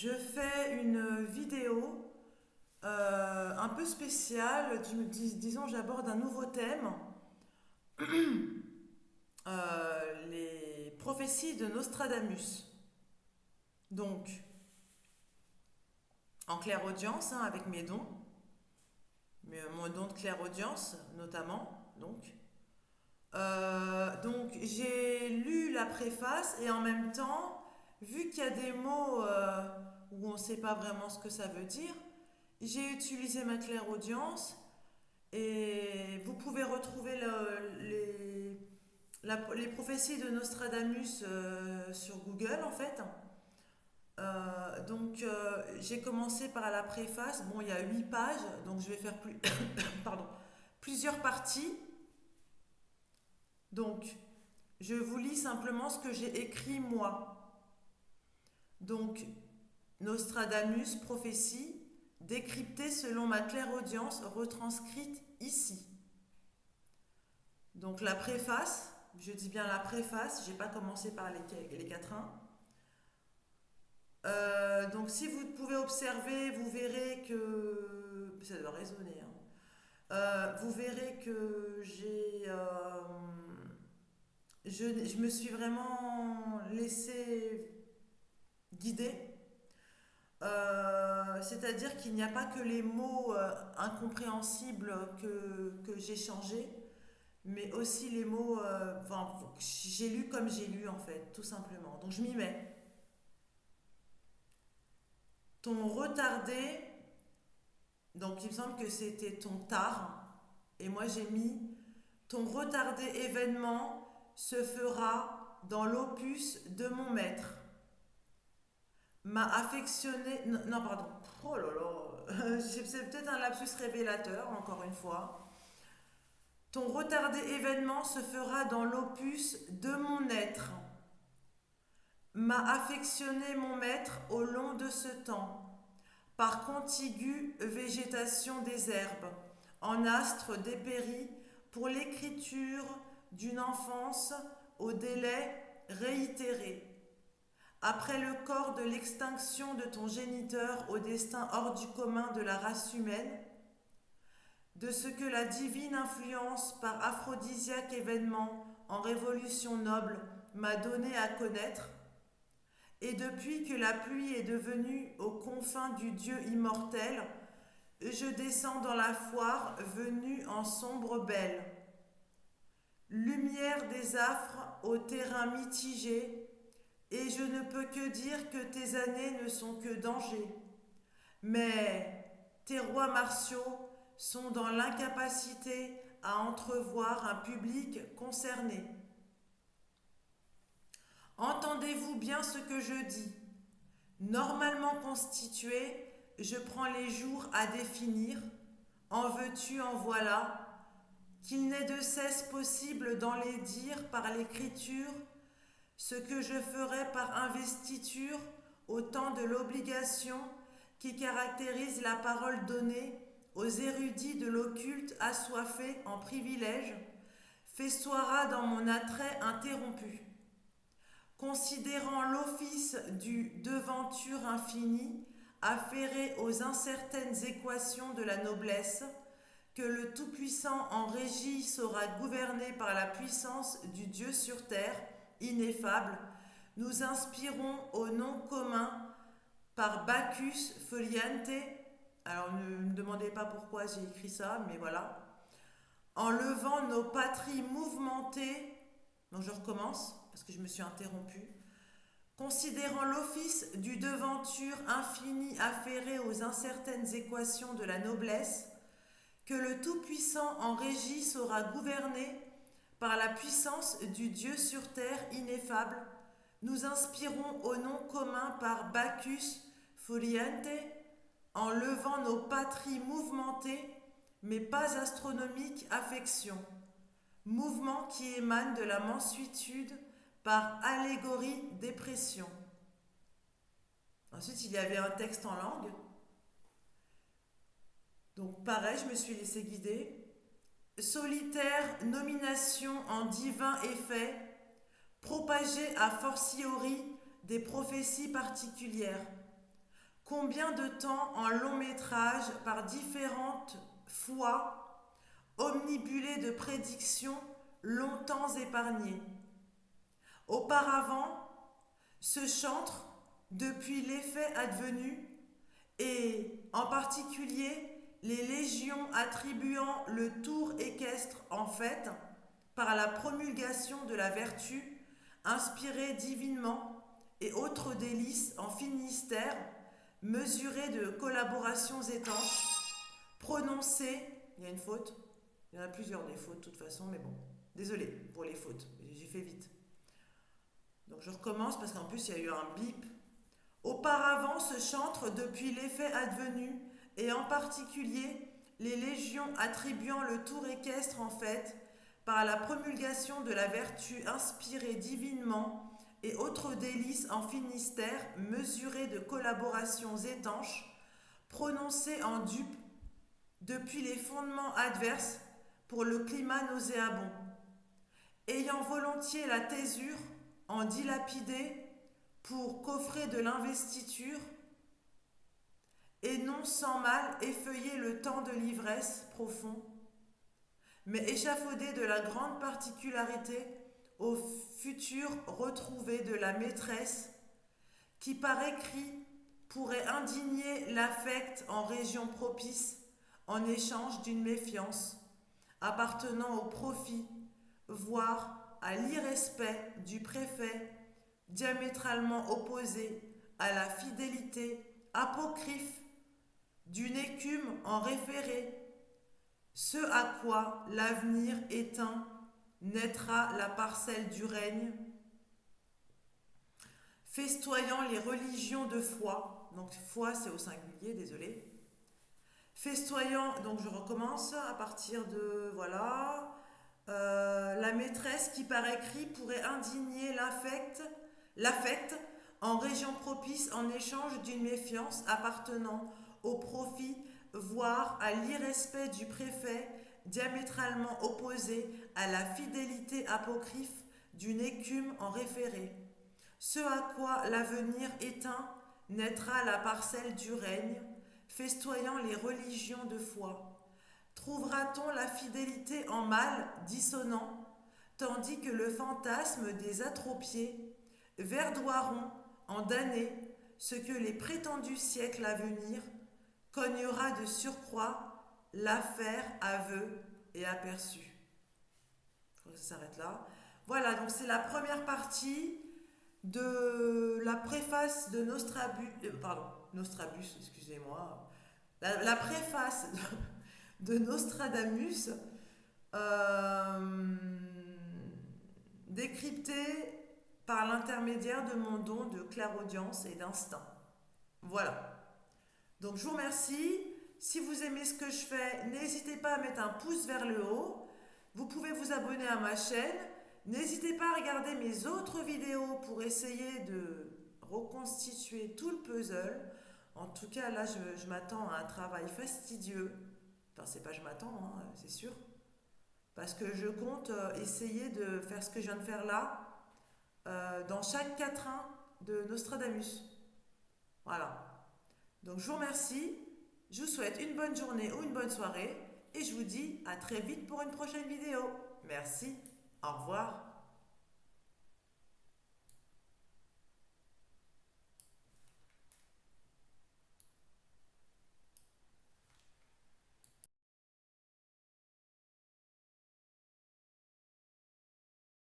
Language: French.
je fais une vidéo un peu spéciale. Disons, j'aborde un nouveau thème, les prophéties de Nostradamus. Donc, en clairaudience, hein, avec mes dons, mon don de clairaudience notamment. Donc, j'ai lu la préface et en même temps, vu qu'il y a des mots où on ne sait pas vraiment ce que ça veut dire, j'ai utilisé ma clairaudience et vous pouvez retrouver les prophéties de Nostradamus sur Google en fait. J'ai commencé par la préface. Bon, il y a 8 pages, donc je vais faire pardon, plusieurs parties. Donc, je vous lis simplement ce que j'ai écrit moi. Donc, Nostradamus, prophétie, décryptée selon ma clairaudience, retranscrite ici. Donc, la préface, je dis bien la préface, j'ai pas commencé par les quatrains. Donc, si vous pouvez observer, vous verrez que. Ça doit résonner, hein. Vous verrez que je me suis vraiment laissée guider. C'est-à-dire qu'il n'y a pas que les mots incompréhensibles que j'ai changés, mais aussi les mots. Enfin, j'ai lu comme j'ai lu en fait, tout simplement. Donc je m'y mets. Ton retardé, donc il me semble que c'était ton tard, et moi j'ai mis ton retardé événement se fera dans l'opus de mon maître. M'a affectionné. Non, non, pardon. Oh là là. C'est peut-être un lapsus révélateur, encore une fois. Ton retardé événement se fera dans l'opus de mon être. M'a affectionné mon maître au long de ce temps, par contiguë végétation des herbes, en astre dépéri, pour l'écriture d'une enfance au délai réitéré. Après le corps de l'extinction de ton géniteur au destin hors du commun de la race humaine, de ce que la divine influence par aphrodisiaque événement en révolution noble m'a donné à connaître, et depuis que la pluie est devenue aux confins du Dieu immortel, je descends dans la foire venue en sombre belle. Lumière des affres au terrain mitigé, et je ne peux que dire que tes années ne sont que danger. Mais tes rois martiaux sont dans l'incapacité à entrevoir un public concerné. Entendez-vous bien ce que je dis? Normalement constitué, je prends les jours à définir. En veux-tu, en voilà, qu'il n'est de cesse possible d'en les dire par l'écriture, ce que je ferai par investiture au temps de l'obligation qui caractérise la parole donnée aux érudits de l'occulte assoiffés en privilège, festoiera dans mon attrait interrompu. Considérant l'office du devanture infini, affairé aux incertaines équations de la noblesse, que le Tout-Puissant en régie saura gouverner par la puissance du Dieu sur terre, ineffable, nous inspirons au nom commun par Bacchus Foliante. Alors ne me demandez pas pourquoi j'ai écrit ça, mais voilà. En levant nos patries mouvementées, donc je recommence parce que je me suis interrompue. Considérant l'office du devanture infini affairé aux incertaines équations de la noblesse, que le Tout-Puissant en régie saura gouverner par la puissance du Dieu sur terre ineffable, nous inspirons au nom commun par Bacchus Foliante, en levant nos patries mouvementées, mais pas astronomiques affections, mouvement qui émane de la mansuétude par allégorie dépression. Ensuite, il y avait un texte en langue. Donc pareil, je me suis laissé guider. Solitaire nomination en divin effet, propagée a fortiori des prophéties particulières. Combien de temps en long métrage par différentes fois, omnibulé de prédictions longtemps épargnées. Auparavant, ce chantre, depuis l'effet advenu, et en particulier les légions attribuant le tour équestre en fête par la promulgation de la vertu inspirée divinement et autres délices en finistère, mesurées de collaborations étanches, prononcées, il y a une faute, il y en a plusieurs des fautes de toute façon, mais bon, désolé pour les fautes, j'ai fait vite. Donc je recommence parce qu'en plus il y a eu un bip. Auparavant, ce chantre, depuis l'effet advenu, et en particulier les légions attribuant le tour équestre en fête, par la promulgation de la vertu inspirée divinement et autres délices en finistère, mesurées de collaborations étanches, prononcées en dupe, depuis les fondements adverses pour le climat nauséabond. Ayant volontiers la thésure, en dilapidé, pour coffrer de l'investiture, et non sans mal effeuiller le temps de l'ivresse profond, mais échafauder de la grande particularité au futur retrouvé de la maîtresse, qui par écrit pourrait indigner l'affect en région propice en échange d'une méfiance appartenant au profit, voire à l'irrespect du préfet, diamétralement opposé à la fidélité apocryphe d'une écume en référé, ce à quoi l'avenir éteint naîtra la parcelle du règne, festoyant les religions de foi, donc foi c'est au singulier, désolé, festoyant, donc je recommence à partir de, voilà, la maîtresse qui par écrit pourrait indigner l'affect en région propice en échange d'une méfiance appartenant au profit, voire à l'irrespect du préfet, diamétralement opposé à la fidélité apocryphe d'une écume en référé. Ce à quoi l'avenir éteint naîtra la parcelle du règne, festoyant les religions de foi. Trouvera-t-on la fidélité en mal dissonant, tandis que le fantasme des atropiés verdoiront en damnés ce que les prétendus siècles à venir cognera de surcroît l'affaire aveu et aperçu. Je crois que ça s'arrête là. Voilà, donc c'est la première partie de la préface de Nostrabus, excusez-moi. La préface de Nostradamus, décryptée par l'intermédiaire de mon don de clairaudience et d'instinct. Voilà. Donc je vous remercie. Si vous aimez ce que je fais, n'hésitez pas à mettre un pouce vers le haut. Vous pouvez vous abonner à ma chaîne. N'hésitez pas à regarder mes autres vidéos pour essayer de reconstituer tout le puzzle. En tout cas, là, je m'attends à un travail fastidieux. Enfin, c'est pas je m'attends, hein, c'est sûr. Parce que je compte essayer de faire ce que je viens de faire là dans chaque quatrain de Nostradamus. Voilà. Donc je vous remercie, je vous souhaite une bonne journée ou une bonne soirée et je vous dis à très vite pour une prochaine vidéo. Merci, au revoir.